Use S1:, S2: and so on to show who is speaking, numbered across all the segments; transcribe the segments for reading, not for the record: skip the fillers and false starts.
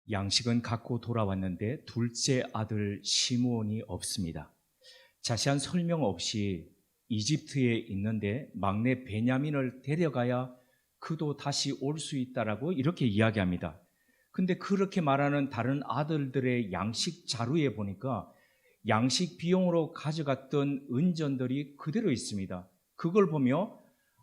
S1: 양식은 갖고 돌아왔는데 둘째 아들 시므온이 없습니다. 자세한 설명 없이 이집트에 있는데 막내 베냐민을 데려가야 그도 다시 올 수 있다라고 이렇게 이야기합니다. 근데 그렇게 말하는 다른 아들들의 양식 자료에 보니까 양식 비용으로 가져갔던 은전들이 그대로 있습니다. 그걸 보며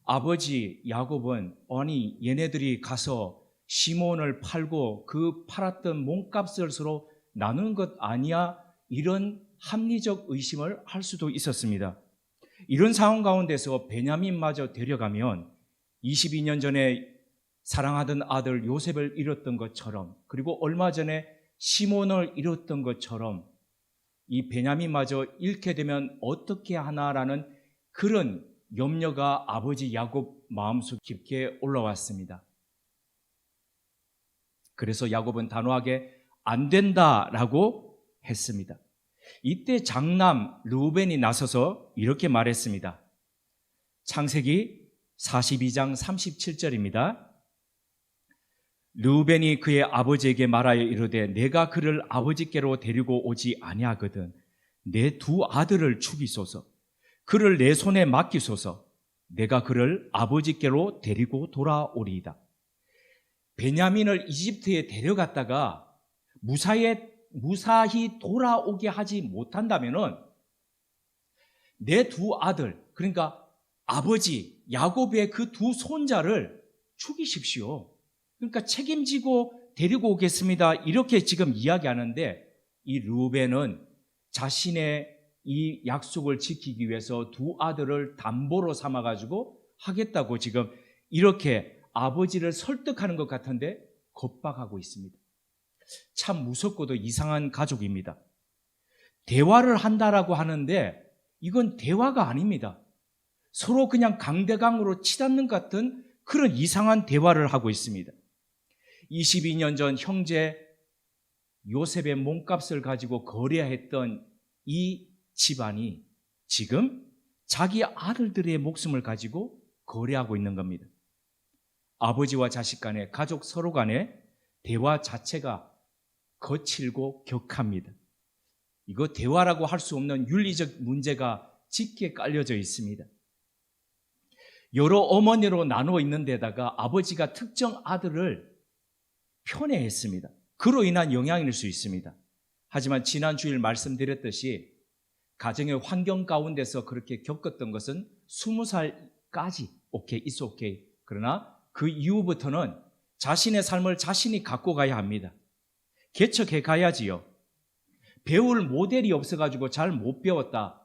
S1: 아버지 야곱은 아니 얘네들이 가서 시몬을 팔고 그 팔았던 몸값을 서로 나누는 것 아니야? 이런 합리적 의심을 할 수도 있었습니다. 이런 상황 가운데서 베냐민마저 데려가면 22년 전에 사랑하던 아들 요셉을 잃었던 것처럼, 그리고 얼마 전에 시몬을 잃었던 것처럼 이 베냐민마저 잃게 되면 어떻게 하나라는 그런 염려가 아버지 야곱 마음속 깊게 올라왔습니다. 그래서 야곱은 단호하게 안 된다라고 했습니다. 이때 장남 르우벤이 나서서 이렇게 말했습니다. 창세기 42장 37절입니다. 르우벤이 그의 아버지에게 말하여 이르되 내가 그를 아버지께로 데리고 오지 아니하거든 내 두 아들을 죽이소서 그를 내 손에 맡기소서 내가 그를 아버지께로 데리고 돌아오리이다. 베냐민을 이집트에 데려갔다가 무사히 돌아오게 하지 못한다면은 내 두 아들, 그러니까 아버지 야곱의 그 두 손자를 죽이십시오. 그러니까 책임지고 데리고 오겠습니다. 이렇게 지금 이야기하는데 이 르우벤은 자신의 이 약속을 지키기 위해서 두 아들을 담보로 삼아가지고 하겠다고 지금 이렇게 아버지를 설득하는 것 같은데 겁박하고 있습니다. 참 무섭고도 이상한 가족입니다. 대화를 한다라고 하는데 이건 대화가 아닙니다. 서로 그냥 강대강으로 치닫는 것 같은 그런 이상한 대화를 하고 있습니다. 22년 전 형제 요셉의 몸값을 가지고 거래했던 이 집안이 지금 자기 아들들의 목숨을 가지고 거래하고 있는 겁니다. 아버지와 자식 간에, 가족 서로 간에 대화 자체가 거칠고 격합니다. 이거 대화라고 할 수 없는 윤리적 문제가 짙게 깔려져 있습니다. 여러 어머니로 나누어 있는 데다가 아버지가 특정 아들을 편애했습니다. 그로 인한 영향일 수 있습니다. 하지만 지난 주일 말씀드렸듯이 가정의 환경 가운데서 그렇게 겪었던 것은 20살까지 오케이, it's okay. 그러나 그 이후부터는 자신의 삶을 자신이 갖고 가야 합니다. 개척해 가야지요. 배울 모델이 없어가지고 잘 못 배웠다.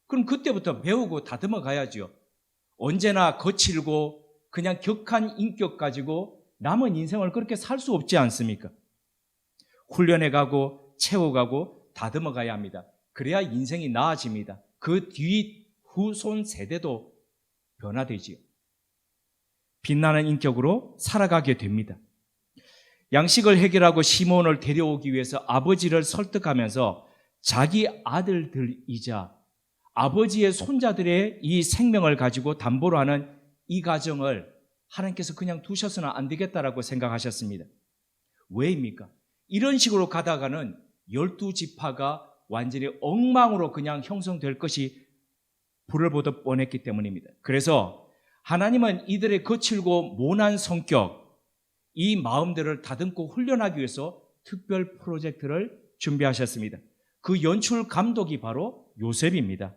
S1: 그럼 그때부터 배우고 다듬어 가야지요. 언제나 거칠고 그냥 격한 인격 가지고 남은 인생을 그렇게 살 수 없지 않습니까? 훈련해 가고 채워가고 다듬어 가야 합니다. 그래야 인생이 나아집니다. 그 뒤 후손 세대도 변화되지요. 빛나는 인격으로 살아가게 됩니다. 양식을 해결하고 시몬을 데려오기 위해서 아버지를 설득하면서 자기 아들들이자 아버지의 손자들의 이 생명을 가지고 담보로 하는 이 가정을 하나님께서 그냥 두셔서는 안 되겠다라고 생각하셨습니다. 왜입니까? 이런 식으로 가다가는 12지파가 완전히 엉망으로 그냥 형성될 것이 불을 보듯 뻔했기 때문입니다. 그래서 하나님은 이들의 거칠고 모난 성격, 이 마음들을 다듬고 훈련하기 위해서 특별 프로젝트를 준비하셨습니다. 그 연출 감독이 바로 요셉입니다.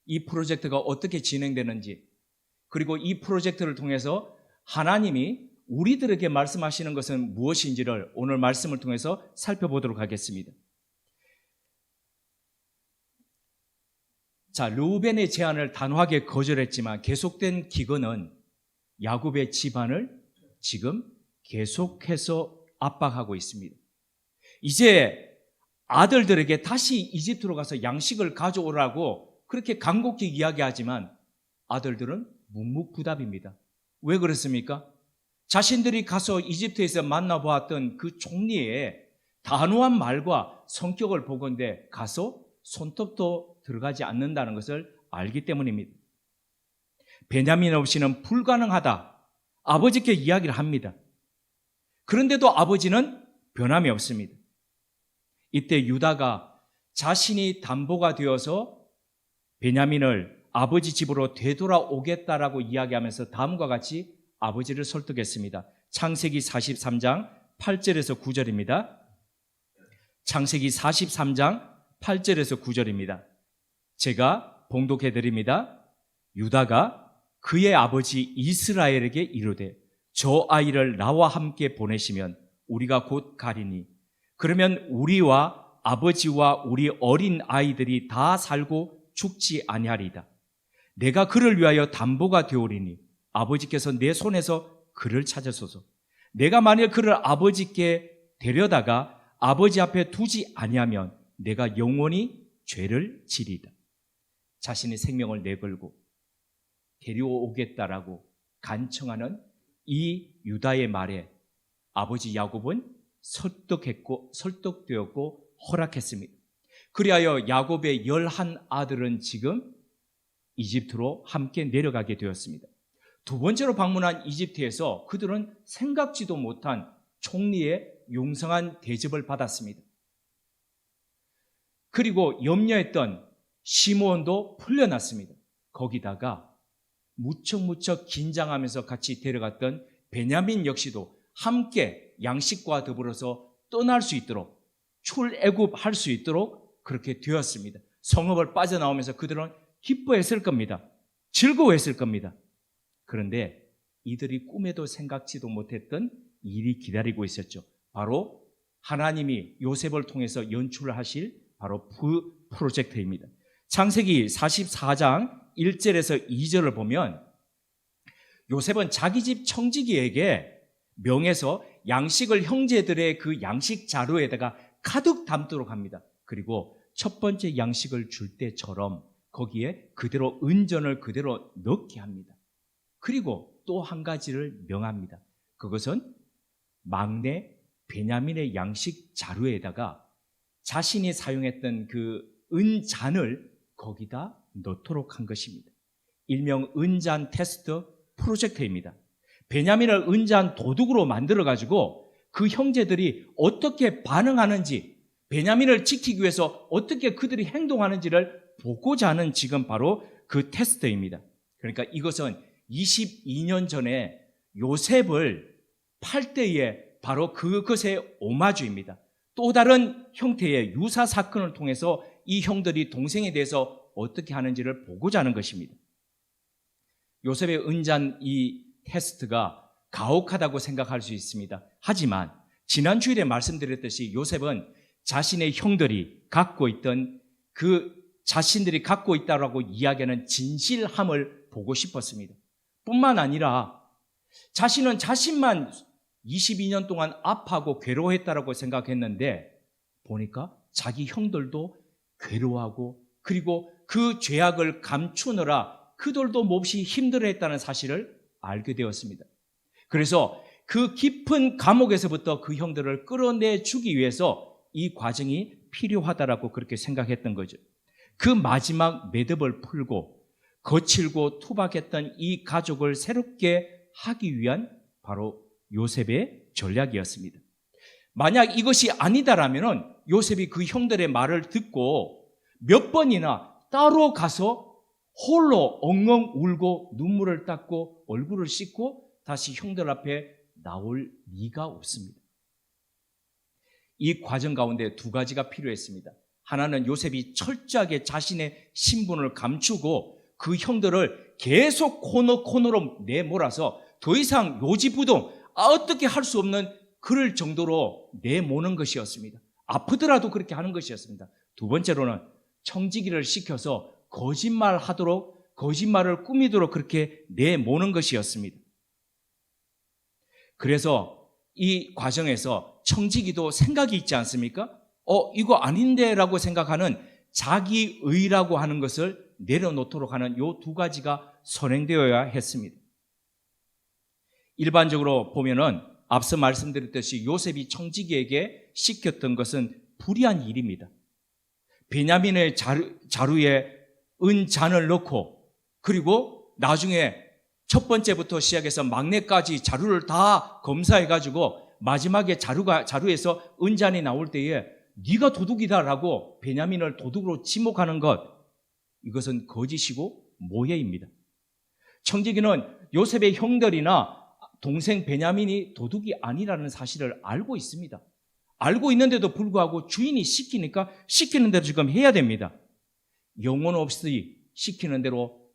S1: 이 프로젝트가 어떻게 진행되는지, 그리고 이 프로젝트를 통해서 하나님이 우리들에게 말씀하시는 것은 무엇인지를 오늘 말씀을 통해서 살펴보도록 하겠습니다. 자, 르우벤의 제안을 단호하게 거절했지만 계속된 기근은 야곱의 집안을 지금 계속해서 압박하고 있습니다. 이제 아들들에게 다시 이집트로 가서 양식을 가져오라고 그렇게 간곡히 이야기하지만 아들들은 묵묵부답입니다. 왜 그렇습니까? 자신들이 가서 이집트에서 만나보았던 그 총리의 단호한 말과 성격을 보건대 가서 손톱도 들어가지 않는다는 것을 알기 때문입니다. 베냐민 없이는 불가능하다. 아버지께 이야기를 합니다. 그런데도 아버지는 변함이 없습니다. 이때 유다가 자신이 담보가 되어서 베냐민을 아버지 집으로 되돌아오겠다라고 이야기하면서 다음과 같이 아버지를 설득했습니다. 창세기 43장 8절에서 9절입니다. 창세기 43장 8절에서 9절입니다. 제가 봉독해 드립니다. 유다가 그의 아버지 이스라엘에게 이르되 저 아이를 나와 함께 보내시면 우리가 곧 가리니 그러면 우리와 아버지와 우리 어린 아이들이 다 살고 죽지 아니하리이다. 내가 그를 위하여 담보가 되오리니 아버지께서 내 손에서 그를 찾으소서. 내가 만일 그를 아버지께 데려다가 아버지 앞에 두지 아니하면 내가 영원히 죄를 지리다. 자신의 생명을 내걸고 데려오겠다라고 간청하는 이 유다의 말에 아버지 야곱은 설득되었고 허락했습니다. 그리하여 야곱의 11 아들은 지금 이집트로 함께 내려가게 되었습니다. 두 번째로 방문한 이집트에서 그들은 생각지도 못한 총리의 용성한 대접을 받았습니다. 그리고 염려했던 시므온도 풀려났습니다. 거기다가 무척 긴장하면서 같이 데려갔던 베냐민 역시도 함께 양식과 더불어서 떠날 수 있도록 출애굽할 수 있도록 그렇게 되었습니다. 성읍을 빠져나오면서 그들은 기뻐했을 겁니다. 즐거워했을 겁니다. 그런데 이들이 꿈에도 생각지도 못했던 일이 기다리고 있었죠. 바로 하나님이 요셉을 통해서 연출하실 바로 그 프로젝트입니다. 창세기 44장 1절에서 2절을 보면 요셉은 자기 집 청지기에게 명해서 양식을 형제들의 그 양식 자루에다가 가득 담도록 합니다. 그리고 첫 번째 양식을 줄 때처럼 거기에 그대로 은전을 그대로 넣게 합니다. 그리고 또 한 가지를 명합니다. 그것은 막내 베냐민의 양식 자루에다가 자신이 사용했던 그 은잔을 거기다 넣도록 한 것입니다. 일명 은잔 테스트 프로젝트입니다. 베냐민을 은잔 도둑으로 만들어가지고 그 형제들이 어떻게 반응하는지, 베냐민을 지키기 위해서 어떻게 그들이 행동하는지를 보고자 하는 지금 바로 그 테스트입니다. 그러니까 이것은 22년 전에 요셉을 팔 때에 바로 그것의 오마주입니다. 또 다른 형태의 유사 사건을 통해서 이 형들이 동생에 대해서 어떻게 하는지를 보고자 하는 것입니다. 요셉의 은잔 이 테스트가 가혹하다고 생각할 수 있습니다. 하지만 지난 주일에 말씀드렸듯이 요셉은 자신의 형들이 갖고 있던 그 자신들이 갖고 있다고 이야기하는 진실함을 보고 싶었습니다. 뿐만 아니라 자신은 자신만 22년 동안 아파하고 괴로워했다고 생각했는데 보니까 자기 형들도 괴로워하고 그리고 그 죄악을 감추느라 그들도 몹시 힘들어했다는 사실을 알게 되었습니다. 그래서 그 깊은 감옥에서부터 그 형들을 끌어내 주기 위해서 이 과정이 필요하다라고 그렇게 생각했던 거죠. 그 마지막 매듭을 풀고 거칠고 투박했던 이 가족을 새롭게 하기 위한 바로 요셉의 전략이었습니다. 만약 이것이 아니다라면 요셉이 그 형들의 말을 듣고 몇 번이나 따로 가서 홀로 엉엉 울고 눈물을 닦고 얼굴을 씻고 다시 형들 앞에 나올 리가 없습니다. 이 과정 가운데 두 가지가 필요했습니다. 하나는 요셉이 철저하게 자신의 신분을 감추고 그 형들을 계속 코너로 내몰아서 더 이상 요지부동 어떻게 할 수 없는 그럴 정도로 내모는 것이었습니다. 아프더라도 그렇게 하는 것이었습니다. 두 번째로는 청지기를 시켜서 거짓말을 꾸미도록 그렇게 내모는 것이었습니다. 그래서 이 과정에서 청지기도 생각이 있지 않습니까? 이거 아닌데 라고 생각하는 자기의라고 하는 것을 내려놓도록 하는 이 두 가지가 선행되어야 했습니다. 일반적으로 보면은 앞서 말씀드렸듯이 요셉이 청지기에게 시켰던 것은 불의한 일입니다. 베냐민의 자루에 은잔을 넣고 그리고 나중에 첫 번째부터 시작해서 막내까지 자루를 다 검사해가지고 마지막에 자루에서 은잔이 나올 때에 네가 도둑이다라고 베냐민을 도둑으로 지목하는 것, 이것은 거짓이고 모해입니다. 청지기는 요셉의 형들이나 동생 베냐민이 도둑이 아니라는 사실을 알고 있습니다. 알고 있는데도 불구하고 주인이 시키니까 시키는 대로 지금 해야 됩니다. 영혼 없이 시키는 대로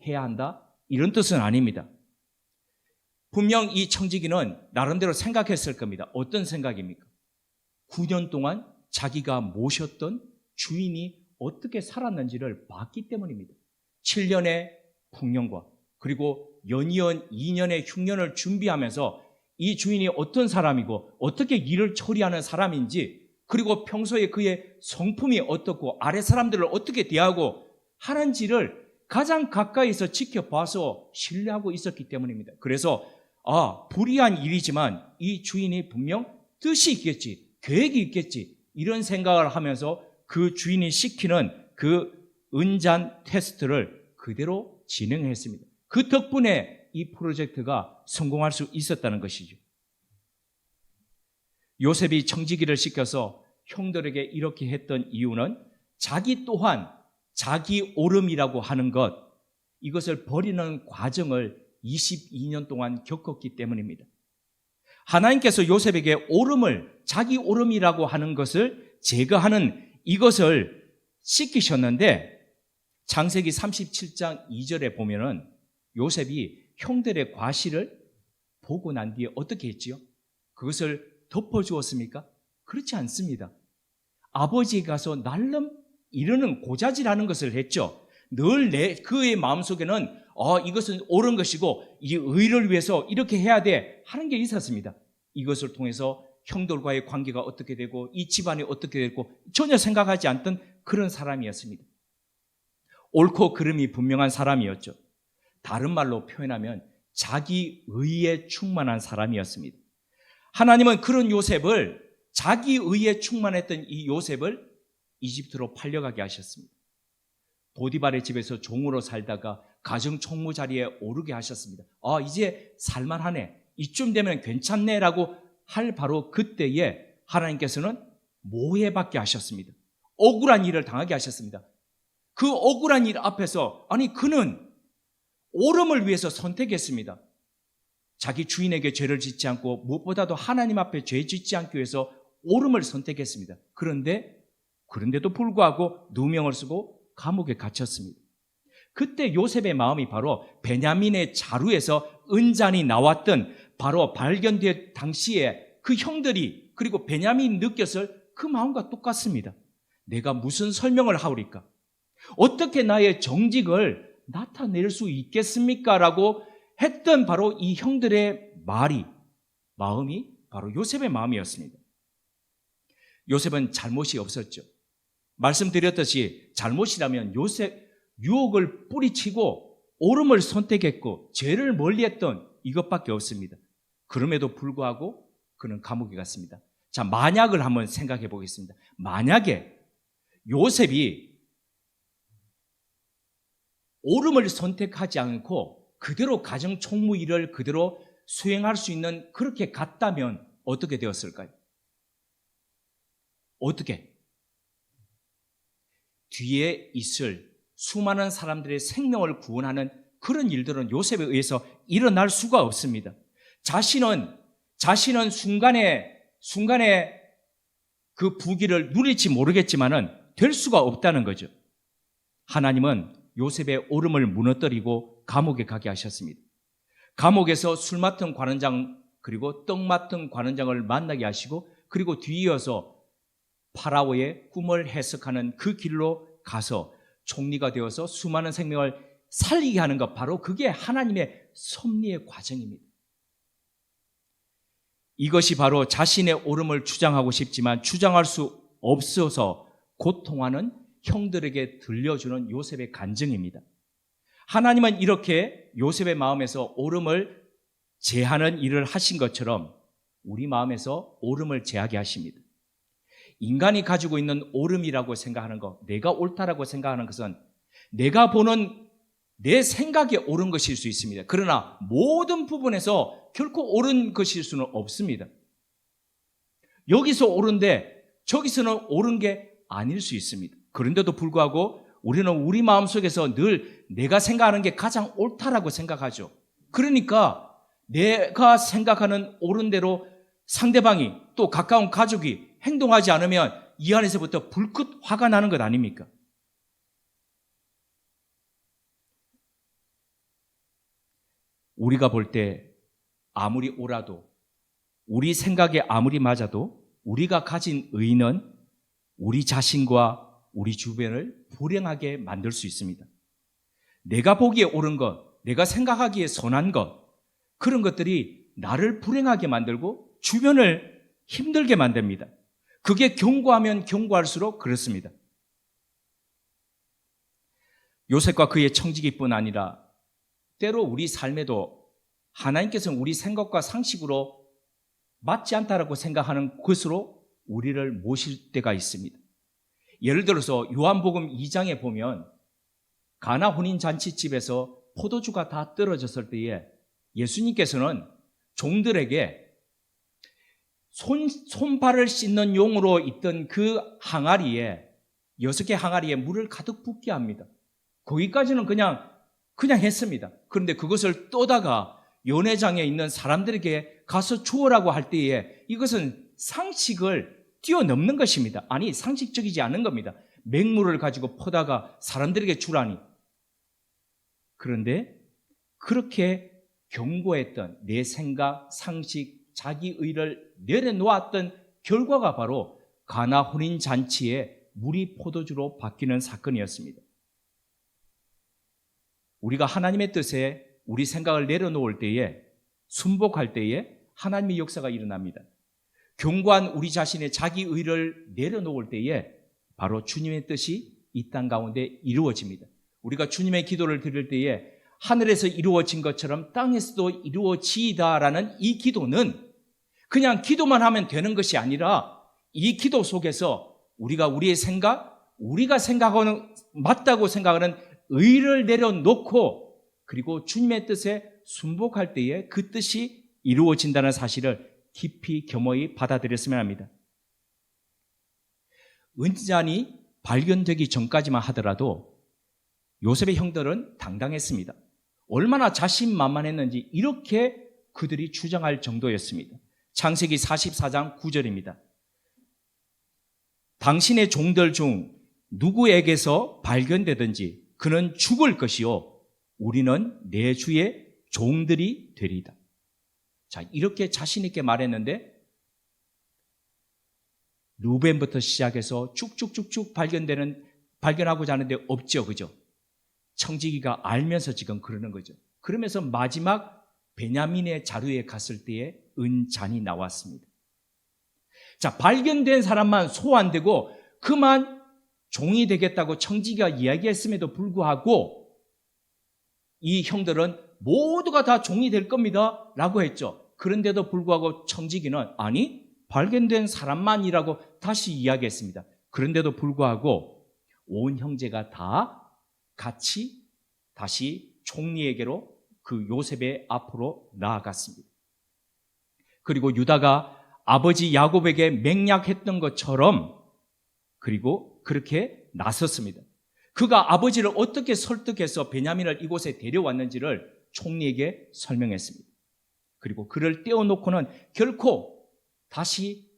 S1: 해야 한다? 이런 뜻은 아닙니다. 분명 이 청지기는 나름대로 생각했을 겁니다. 어떤 생각입니까? 9년 동안 자기가 모셨던 주인이 어떻게 살았는지를 봤기 때문입니다. 7년의 풍년과 그리고 연이은 2년의 흉년을 준비하면서 이 주인이 어떤 사람이고 어떻게 일을 처리하는 사람인지, 그리고 평소에 그의 성품이 어떻고 아래 사람들을 어떻게 대하고 하는지를 가장 가까이서 지켜봐서 신뢰하고 있었기 때문입니다. 그래서 불의한 일이지만 이 주인이 분명 뜻이 있겠지, 계획이 있겠지, 이런 생각을 하면서 그 주인이 시키는 그 은잔 테스트를 그대로 진행했습니다. 그 덕분에 이 프로젝트가 성공할 수 있었다는 것이죠. 요셉이 청지기를 시켜서 형들에게 이렇게 했던 이유는 자기 또한 자기 오름이라고 하는 것, 이것을 버리는 과정을 22년 동안 겪었기 때문입니다. 하나님께서 요셉에게 자기 오름이라고 하는 것을 제거하는 이것을 시키셨는데, 창세기 37장 2절에 보면은 요셉이 형들의 과실을 보고 난 뒤에 어떻게 했지요? 그것을 덮어주었습니까? 그렇지 않습니다. 아버지가 가서 날름 이르는 고자질하는 것을 했죠. 늘 그의 마음속에는 이것은 옳은 것이고 이 의를 위해서 이렇게 해야 돼 하는 게 있었습니다. 이것을 통해서 형들과의 관계가 어떻게 되고 이 집안이 어떻게 되고 전혀 생각하지 않던 그런 사람이었습니다. 옳고 그름이 분명한 사람이었죠. 다른 말로 표현하면 자기 의에 충만한 사람이었습니다. 하나님은 그런 요셉을, 자기 의에 충만했던 이 요셉을 이집트로 팔려가게 하셨습니다. 보디발의 집에서 종으로 살다가 가정 총무 자리에 오르게 하셨습니다. 이제 살만하네, 이쯤 되면 괜찮네라고 할 바로 그때에 하나님께서는 모해받게 하셨습니다. 억울한 일을 당하게 하셨습니다. 그 억울한 일 앞에서 그는 옳음을 위해서 선택했습니다. 자기 주인에게 죄를 짓지 않고 무엇보다도 하나님 앞에 죄 짓지 않기 위해서 옳음을 선택했습니다. 그런데도 불구하고 누명을 쓰고 감옥에 갇혔습니다. 그때 요셉의 마음이 바로 베냐민의 자루에서 은잔이 나왔던 바로 발견된 당시에 그 형들이 그리고 베냐민이 느꼈을 그 마음과 똑같습니다. 내가 무슨 설명을 하오리까? 어떻게 나의 정직을 나타낼 수 있겠습니까? 라고 했던 바로 이 형들의 마음이 바로 요셉의 마음이었습니다. 요셉은 잘못이 없었죠. 말씀드렸듯이 잘못이라면 요셉 유혹을 뿌리치고 옳음을 선택했고 죄를 멀리했던 이것밖에 없습니다. 그럼에도 불구하고 그는 감옥에 갔습니다. 자, 만약을 한번 생각해 보겠습니다. 만약에 요셉이 옳음을 선택하지 않고 그대로 가정 총무 일을 그대로 수행할 수 있는 그렇게 갔다면 어떻게 되었을까요? 어떻게? 뒤에 있을 수많은 사람들의 생명을 구원하는 그런 일들은 요셉에 의해서 일어날 수가 없습니다. 자신은 순간에 그 부귀를 누릴지 모르겠지만은 될 수가 없다는 거죠. 하나님은 요셉의 오름을 무너뜨리고 감옥에 가게 하셨습니다. 감옥에서 술 맡은 관원장 그리고 떡 맡은 관원장을 만나게 하시고, 그리고 뒤이어서 파라오의 꿈을 해석하는 그 길로 가서 총리가 되어서 수많은 생명을 살리게 하는 것, 바로 그게 하나님의 섭리의 과정입니다. 이것이 바로 자신의 옳음을 주장하고 싶지만 주장할 수 없어서 고통하는 형들에게 들려주는 요셉의 간증입니다. 하나님은 이렇게 요셉의 마음에서 옳음을 제하는 일을 하신 것처럼 우리 마음에서 옳음을 제하게 하십니다. 인간이 가지고 있는 옳음이라고 생각하는 것, 내가 옳다라고 생각하는 것은 내가 보는 내 생각에 옳은 것일 수 있습니다. 그러나 모든 부분에서 결코 옳은 것일 수는 없습니다. 여기서 옳은데 저기서는 옳은 게 아닐 수 있습니다. 그런데도 불구하고 우리는 우리 마음속에서 늘 내가 생각하는 게 가장 옳다라고 생각하죠. 그러니까 내가 생각하는 옳은 대로 상대방이 또 가까운 가족이 행동하지 않으면 이 안에서부터 불긋 화가 나는 것 아닙니까? 우리가 볼 때 아무리 옳아도, 우리 생각에 아무리 맞아도 우리가 가진 의는 우리 자신과 우리 주변을 불행하게 만들 수 있습니다. 내가 보기에 옳은 것, 내가 생각하기에 선한 것, 그런 것들이 나를 불행하게 만들고 주변을 힘들게 만듭니다. 그게 견고하면 견고할수록 그렇습니다. 요셉과 그의 청지기뿐 아니라 때로 우리 삶에도 하나님께서는 우리 생각과 상식으로 맞지 않다라고 생각하는 것으로 우리를 모실 때가 있습니다. 예를 들어서 요한복음 2장에 보면 가나 혼인잔치집에서 포도주가 다 떨어졌을 때에 예수님께서는 종들에게 손발을 씻는 용으로 있던 그 항아리에 6개 항아리에 물을 가득 붓게 합니다. 거기까지는 그냥 했습니다. 그런데 그것을 떠다가 연회장에 있는 사람들에게 가서 주어라고 할 때에 이것은 상식을 뛰어넘는 것입니다. 아니, 상식적이지 않은 겁니다. 맹물을 가지고 퍼다가 사람들에게 주라니. 그런데 그렇게 경고했던 내 생각, 상식, 자기의를 내려놓았던 결과가 바로 가나 혼인잔치에 물이 포도주로 바뀌는 사건이었습니다. 우리가 하나님의 뜻에 우리 생각을 내려놓을 때에, 순복할 때에 하나님의 역사가 일어납니다. 견고한 우리 자신의 자기의를 내려놓을 때에 바로 주님의 뜻이 이 땅 가운데 이루어집니다. 우리가 주님의 기도를 드릴 때에 하늘에서 이루어진 것처럼 땅에서도 이루어지이다라는 이 기도는 그냥 기도만 하면 되는 것이 아니라 이 기도 속에서 우리가 우리의 생각, 우리가 생각하는 맞다고 생각하는 의를 내려놓고 그리고 주님의 뜻에 순복할 때에 그 뜻이 이루어진다는 사실을 깊이 겸허히 받아들였으면 합니다. 은잔이 발견되기 전까지만 하더라도 요셉의 형들은 당당했습니다. 얼마나 자신만만했는지 이렇게 그들이 주장할 정도였습니다. 창세기 44장 9절입니다. 당신의 종들 중 누구에게서 발견되든지 그는 죽을 것이요 우리는 내 주의 종들이 되리이다. 자, 이렇게 자신 있게 말했는데 루벤부터 시작해서 쭉쭉쭉쭉 발견하고자 하는데 없죠, 그죠? 청지기가 알면서 지금 그러는 거죠. 그러면서 마지막 베냐민의 자루에 갔을 때에 은잔이 나왔습니다. 자, 발견된 사람만 소환되고 그만 종이 되겠다고 청지기가 이야기했음에도 불구하고 이 형들은 모두가 다 종이 될 겁니다 라고 했죠. 그런데도 불구하고 청지기는 아니, 발견된 사람만이라고 다시 이야기했습니다. 그런데도 불구하고 온 형제가 다 같이 다시 총리에게로 그 요셉의 앞으로 나아갔습니다. 그리고 유다가 아버지 야곱에게 맹약했던 것처럼 그리고 그렇게 나섰습니다. 그가 아버지를 어떻게 설득해서 베냐민을 이곳에 데려왔는지를 총리에게 설명했습니다. 그리고 그를 떼어놓고는 결코 다시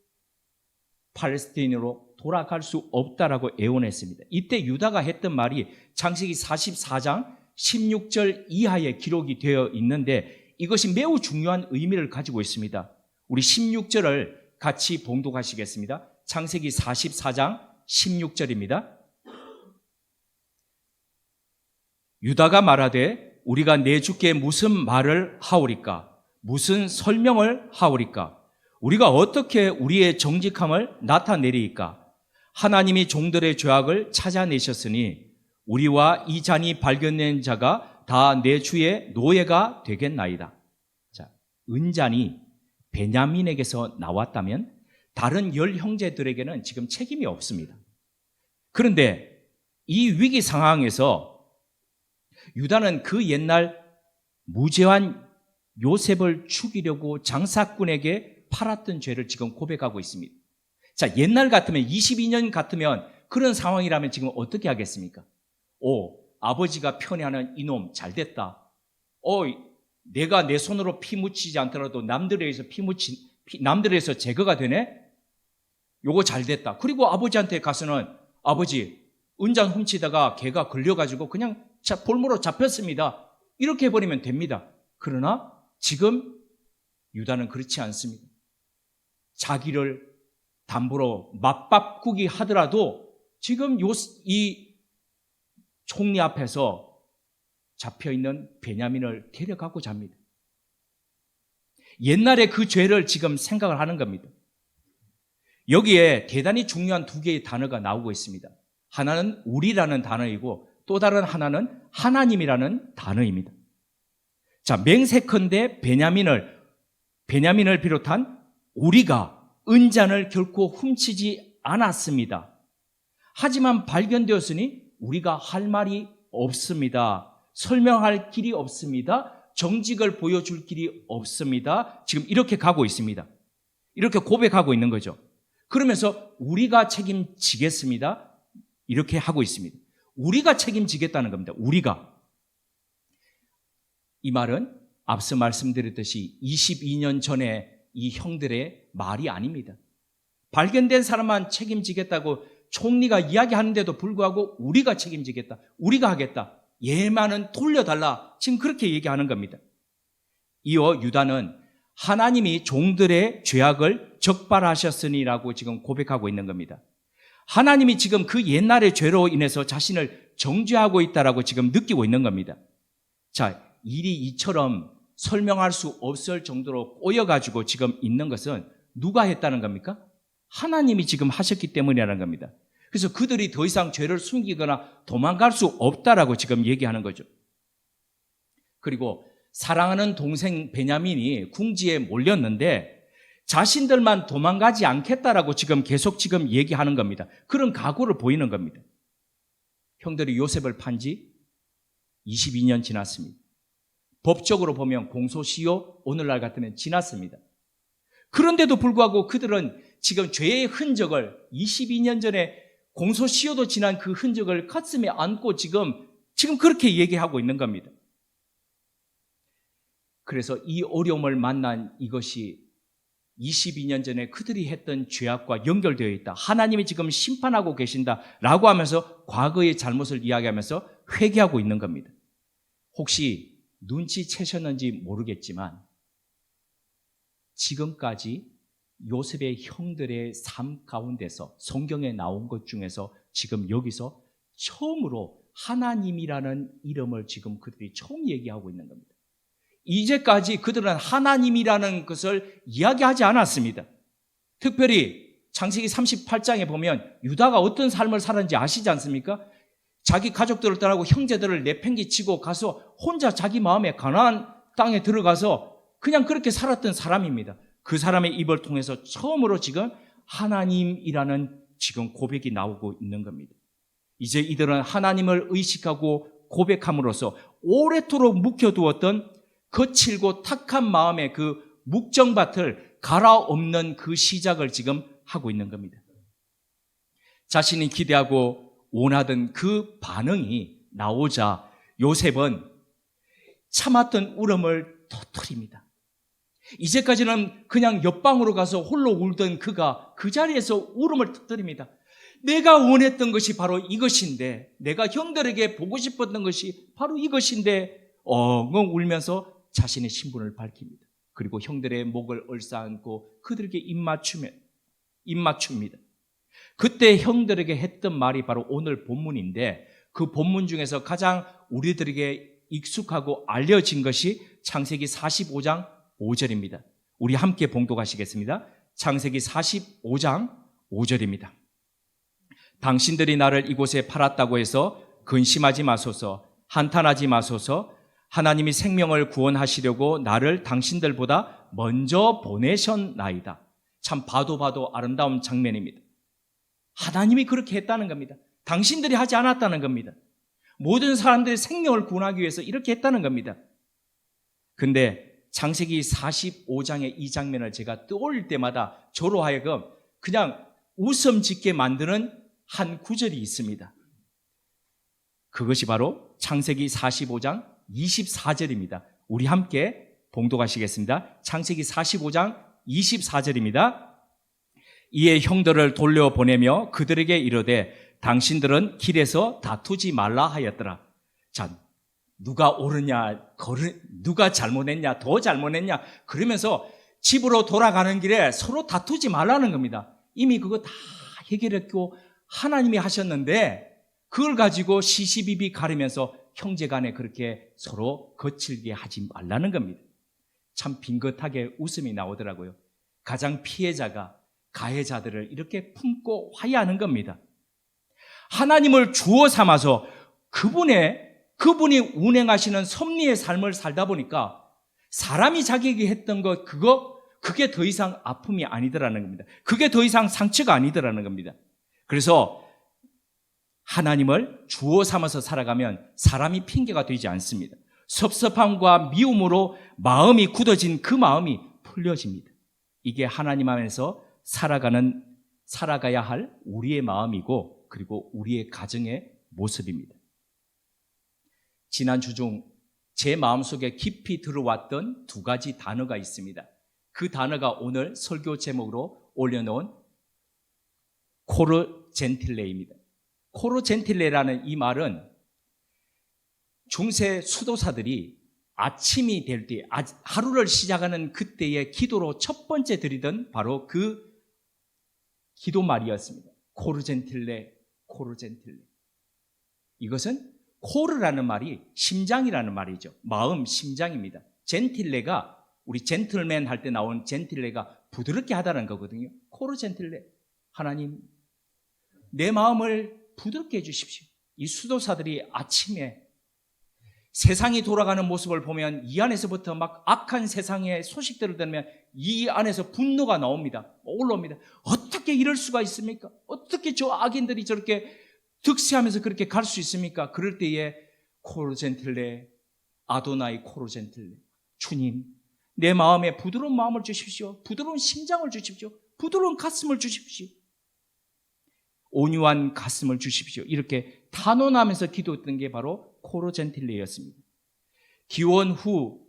S1: 팔레스타인으로 돌아갈 수 없다라고 애원했습니다. 이때 유다가 했던 말이 창세기 44장 16절 이하에 기록이 되어 있는데 이것이 매우 중요한 의미를 가지고 있습니다. 우리 16절을 같이 봉독하시겠습니다. 창세기 44장 16절입니다. 유다가 말하되 우리가 내 주께 무슨 말을 하오리까? 무슨 설명을 하오리까? 우리가 어떻게 우리의 정직함을 나타내리이까? 하나님이 종들의 죄악을 찾아내셨으니 우리와 이 잔이 발견된 자가 다 내 주의 노예가 되겠나이다. 자, 은잔이 베냐민에게서 나왔다면 다른 10 형제들에게는 지금 책임이 없습니다. 그런데 이 위기 상황에서 유다는 그 옛날 무죄한 요셉을 죽이려고 장사꾼에게 팔았던 죄를 지금 고백하고 있습니다. 자, 옛날 같으면 22년 같으면 그런 상황이라면 지금 어떻게 하겠습니까? 아버지가 편애하는 이놈 잘됐다. 내가 내 손으로 피 묻히지 않더라도 남들에 의해서 남들에 의해서 제거가 되네? 요거 잘됐다. 그리고 아버지한테 가서는 아버지 은장 훔치다가 걔가 걸려가지고 그냥 볼모로 잡혔습니다. 이렇게 해버리면 됩니다. 그러나 지금 유다는 그렇지 않습니다. 자기를 담보로 맞바꾸기 하더라도 지금 이 총리 앞에서 잡혀있는 베냐민을 데려가고자 합니다. 옛날에 그 죄를 지금 생각을 하는 겁니다. 여기에 대단히 중요한 두 개의 단어가 나오고 있습니다. 하나는 우리라는 단어이고 또 다른 하나는 하나님이라는 단어입니다. 자, 맹세컨대 베냐민을 비롯한 우리가 은잔을 결코 훔치지 않았습니다. 하지만 발견되었으니 우리가 할 말이 없습니다. 설명할 길이 없습니다. 정직을 보여줄 길이 없습니다. 지금 이렇게 가고 있습니다. 이렇게 고백하고 있는 거죠. 그러면서 우리가 책임지겠습니다. 이렇게 하고 있습니다. 우리가 책임지겠다는 겁니다. 우리가. 이 말은 앞서 말씀드렸듯이 22년 전에 이 형들의 말이 아닙니다. 발견된 사람만 책임지겠다고 총리가 이야기하는데도 불구하고 우리가 책임지겠다. 우리가 하겠다. 얘만은 돌려달라. 지금 그렇게 얘기하는 겁니다. 이어 유다는 하나님이 종들의 죄악을 적발하셨으니라고 지금 고백하고 있는 겁니다. 하나님이 지금 그 옛날의 죄로 인해서 자신을 정죄하고 있다라고 지금 느끼고 있는 겁니다. 자, 일이 이처럼 설명할 수 없을 정도로 꼬여가지고 지금 있는 것은 누가 했다는 겁니까? 하나님이 지금 하셨기 때문이라는 겁니다. 그래서 그들이 더 이상 죄를 숨기거나 도망갈 수 없다라고 지금 얘기하는 거죠. 그리고 사랑하는 동생 베냐민이 궁지에 몰렸는데 자신들만 도망가지 않겠다라고 계속 얘기하는 겁니다. 그런 각오를 보이는 겁니다. 형들이 요셉을 판 지 22년 지났습니다. 법적으로 보면 공소시효 오늘날 같으면 지났습니다. 그런데도 불구하고 그들은 지금 죄의 흔적을 22년 전에 공소시효도 지난 그 흔적을 가슴에 안고 지금 그렇게 얘기하고 있는 겁니다. 그래서 이 어려움을 만난 이것이 22년 전에 그들이 했던 죄악과 연결되어 있다. 하나님이 지금 심판하고 계신다라고 하면서 과거의 잘못을 이야기하면서 회개하고 있는 겁니다. 혹시 눈치채셨는지 모르겠지만 지금까지 요셉의 형들의 삶 가운데서 성경에 나온 것 중에서 지금 여기서 처음으로 하나님이라는 이름을 지금 그들이 처음 얘기하고 있는 겁니다. 이제까지 그들은 하나님이라는 것을 이야기하지 않았습니다. 특별히 창세기 38장에 보면 유다가 어떤 삶을 살았는지 아시지 않습니까? 자기 가족들을 떠나고 형제들을 내팽개치고 가서 혼자 자기 마음에 가나안 땅에 들어가서 그냥 그렇게 살았던 사람입니다. 그 사람의 입을 통해서 처음으로 지금 하나님이라는 지금 고백이 나오고 있는 겁니다. 이제 이들은 하나님을 의식하고 고백함으로써 오래도록 묵혀두었던 거칠고 탁한 마음의 그 묵정밭을 갈아엎는 그 시작을 지금 하고 있는 겁니다. 자신이 기대하고 원하던 그 반응이 나오자 요셉은 참았던 울음을 터뜨립니다. 이제까지는 그냥 옆방으로 가서 홀로 울던 그가 그 자리에서 울음을 터뜨립니다. 내가 원했던 것이 바로 이것인데, 내가 형들에게 보고 싶었던 것이 바로 이것인데 엉엉 울면서 자신의 신분을 밝힙니다. 그리고 형들의 목을 얼싸안고 그들에게 입맞춥니다. 그때 형들에게 했던 말이 바로 오늘 본문인데 그 본문 중에서 가장 우리들에게 익숙하고 알려진 것이 창세기 45장 5절입니다. 우리 함께 봉독하시겠습니다. 창세기 45장 5절입니다. 당신들이 나를 이곳에 팔았다고 해서 근심하지 마소서, 한탄하지 마소서. 하나님이 생명을 구원하시려고 나를 당신들보다 먼저 보내셨나이다. 참 봐도 아름다운 장면입니다. 하나님이 그렇게 했다는 겁니다. 당신들이 하지 않았다는 겁니다. 모든 사람들의 생명을 구원하기 위해서 이렇게 했다는 겁니다. 근데 창세기 45장의 이 장면을 제가 떠올릴 때마다 저로 하여금 그냥 웃음 짓게 만드는 한 구절이 있습니다. 그것이 바로 창세기 45장 24절입니다. 우리 함께 봉독하시겠습니다. 창세기 45장 24절입니다. 이에 형들을 돌려보내며 그들에게 이르되 당신들은 길에서 다투지 말라 하였더라. 자, 누가 옳으냐, 누가 잘못했냐, 더 잘못했냐, 그러면서 집으로 돌아가는 길에 서로 다투지 말라는 겁니다. 이미 그거 다 해결했고 하나님이 하셨는데 그걸 가지고 시시비비 가리면서 형제간에 그렇게 서로 거칠게 하지 말라는 겁니다. 참 빙긋하게 웃음이 나오더라고요. 가장 피해자가 가해자들을 이렇게 품고 화해하는 겁니다. 하나님을 주어 삼아서 그분이 운행하시는 섭리의 삶을 살다 보니까 사람이 자기에게 했던 것, 그게 더 이상 아픔이 아니더라는 겁니다. 그게 더 이상 상처가 아니더라는 겁니다. 그래서 하나님을 주어 삼아서 살아가면 사람이 핑계가 되지 않습니다. 섭섭함과 미움으로 마음이 굳어진 그 마음이 풀려집니다. 이게 하나님 안에서 살아가야 할 우리의 마음이고 그리고 우리의 가정의 모습입니다. 지난 주 중 제 마음속에 깊이 들어왔던 두 가지 단어가 있습니다. 그 단어가 오늘 설교 제목으로 올려놓은 코르 젠틸레입니다. 코르 젠틸레라는 이 말은 중세 수도사들이 아침이 될 때, 하루를 시작하는 그때의 기도로 첫 번째 드리던 바로 그 기도 말이었습니다. 코르 젠틸레, 코르 젠틸레. 이것은 코르라는 말이 심장이라는 말이죠. 마음, 심장입니다. 젠틸레가 우리 젠틀맨 할 때 나온 젠틸레가 부드럽게 하다는 거거든요. 코르 젠틸레. 하나님, 내 마음을 부드럽게 해주십시오. 이 수도사들이 아침에 세상이 돌아가는 모습을 보면 이 안에서부터 막 악한 세상의 소식들을 들으면 이 안에서 분노가 나옵니다. 올라옵니다. 어떻게 이럴 수가 있습니까? 어떻게 저 악인들이 저렇게 득세하면서 그렇게 갈 수 있습니까? 그럴 때에 코르 젠틸레, 아도나이 코르 젠틸레. 주님, 내 마음에 부드러운 마음을 주십시오. 부드러운 심장을 주십시오. 부드러운 가슴을 주십시오. 온유한 가슴을 주십시오. 이렇게 단언하면서 기도했던 게 바로 코르 젠틸레였습니다. 기원 후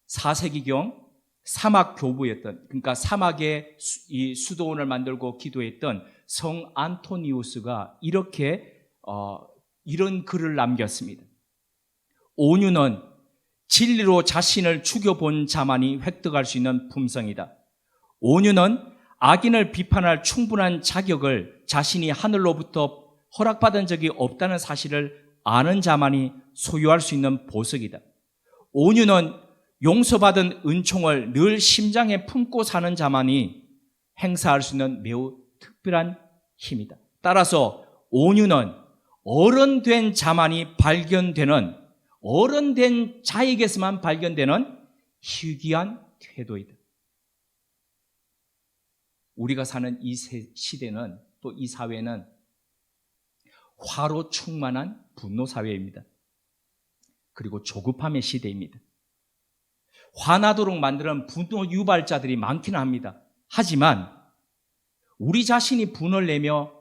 S1: 4세기경 사막 교부였던, 그러니까 사막에 이 수도원을 만들고 기도했던 성 안토니우스가 이런 글을 남겼습니다. 온유는 진리로 자신을 죽여본 자만이 획득할 수 있는 품성이다. 온유는 악인을 비판할 충분한 자격을 자신이 하늘로부터 허락받은 적이 없다는 사실을 아는 자만이 소유할 수 있는 보석이다. 온유는 용서받은 은총을 늘 심장에 품고 사는 자만이 행사할 수 있는 매우 특별한 힘이다. 따라서 온유는 어른된 자만이 발견되는, 어른된 자에게서만 발견되는 희귀한 태도이다. 우리가 사는 이 시대는, 또 이 사회는 화로 충만한 분노 사회입니다. 그리고 조급함의 시대입니다. 화나도록 만드는 분노 유발자들이 많기는 합니다. 하지만 우리 자신이 분을 내며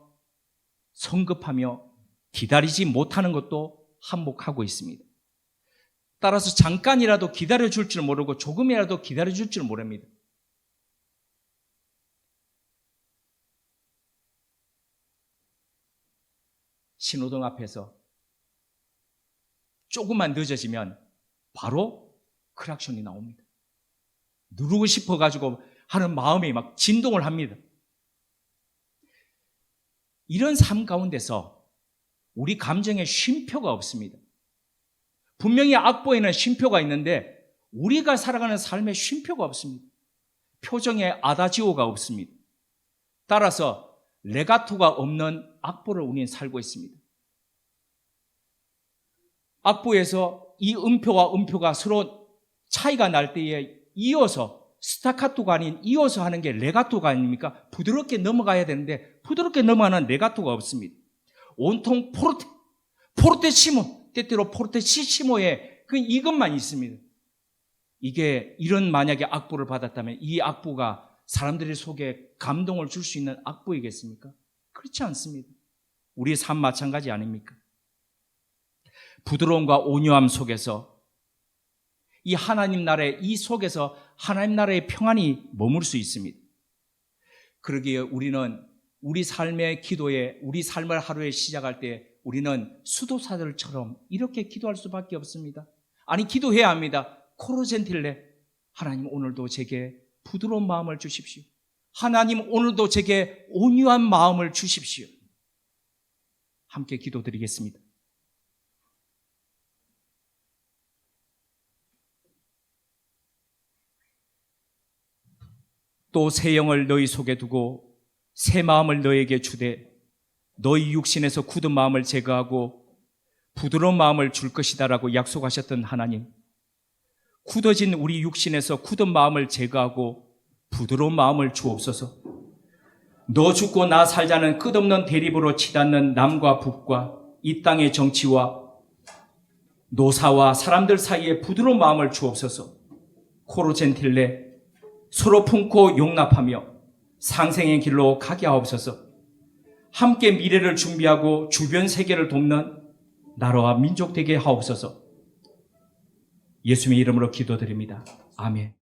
S1: 성급하며 기다리지 못하는 것도 한몫하고 있습니다. 따라서 잠깐이라도 기다려줄 줄 모르고 조금이라도 기다려줄 줄 모릅니다. 신호등 앞에서 조금만 늦어지면 바로 크락션이 나옵니다. 누르고 싶어가지고 하는 마음이 막 진동을 합니다. 이런 삶 가운데서 우리 감정에 쉼표가 없습니다. 분명히 악보에는 쉼표가 있는데 우리가 살아가는 삶에 쉼표가 없습니다. 표정에 아다지오가 없습니다. 따라서 레가토가 없는 악보를 우리는 살고 있습니다. 악보에서 이 음표와 음표가 서로 차이가 날 때에 이어서, 스타카토가 아닌 이어서 하는 게 레가토가 아닙니까? 부드럽게 넘어가야 되는데 부드럽게 넘어가는 레가토가 없습니다. 온통 포르테시모, 때때로 포르테시시모의 이것만 있습니다. 이게 이런 만약에 악보를 받았다면 이 악보가 사람들의 속에 감동을 줄 수 있는 악보이겠습니까? 그렇지 않습니다. 우리의 삶 마찬가지 아닙니까? 부드러움과 온유함 속에서 이 하나님 나라의 이 속에서 하나님 나라의 평안이 머물 수 있습니다. 그러기에 우리는 우리 삶의 기도에 우리 삶을 하루에 시작할 때 우리는 수도사들처럼 이렇게 기도할 수밖에 없습니다. 아니 기도해야 합니다. 코로젠틸레, 하나님 오늘도 제게 부드러운 마음을 주십시오. 하나님 오늘도 제게 온유한 마음을 주십시오. 함께 기도드리겠습니다. 또 새 영을 너희 속에 두고 새 마음을 너에게 주되 너희 육신에서 굳은 마음을 제거하고 부드러운 마음을 줄 것이다라고 약속하셨던 하나님, 굳어진 우리 육신에서 굳은 마음을 제거하고 부드러운 마음을 주옵소서. 너 죽고 나 살자는 끝없는 대립으로 치닫는 남과 북과 이 땅의 정치와 노사와 사람들 사이에 부드러운 마음을 주옵소서. 코로젠틸레, 서로 품고 용납하며 상생의 길로 가게 하옵소서. 함께 미래를 준비하고 주변 세계를 돕는 나라와 민족 되게 하옵소서. 예수님의 이름으로 기도드립니다. 아멘.